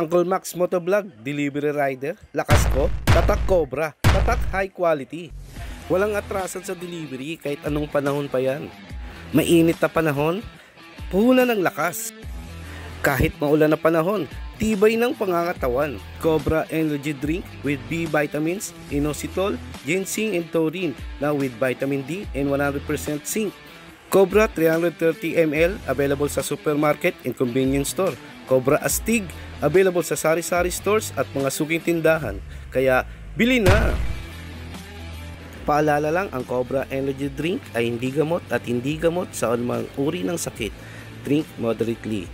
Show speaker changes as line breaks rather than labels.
Uncle Max Motovlog, delivery rider, lakas ko, tatak Cobra, tatak high quality. Walang atrasan sa delivery kahit anong panahon pa yan. Mainit na panahon, puhunan ng lakas. Kahit maulan na panahon, tibay ng pangangatawan. Cobra Energy Drink with B vitamins, inositol, ginseng and taurine, now with vitamin D and 100% zinc. Cobra 330 ml, available sa supermarket and convenience store. Cobra Astig, available sa sari-sari stores at mga suking tindahan. Kaya, bili na! Paalala lang, ang Cobra Energy Drink ay hindi gamot at hindi gamot sa anumang uri ng sakit. Drink moderately.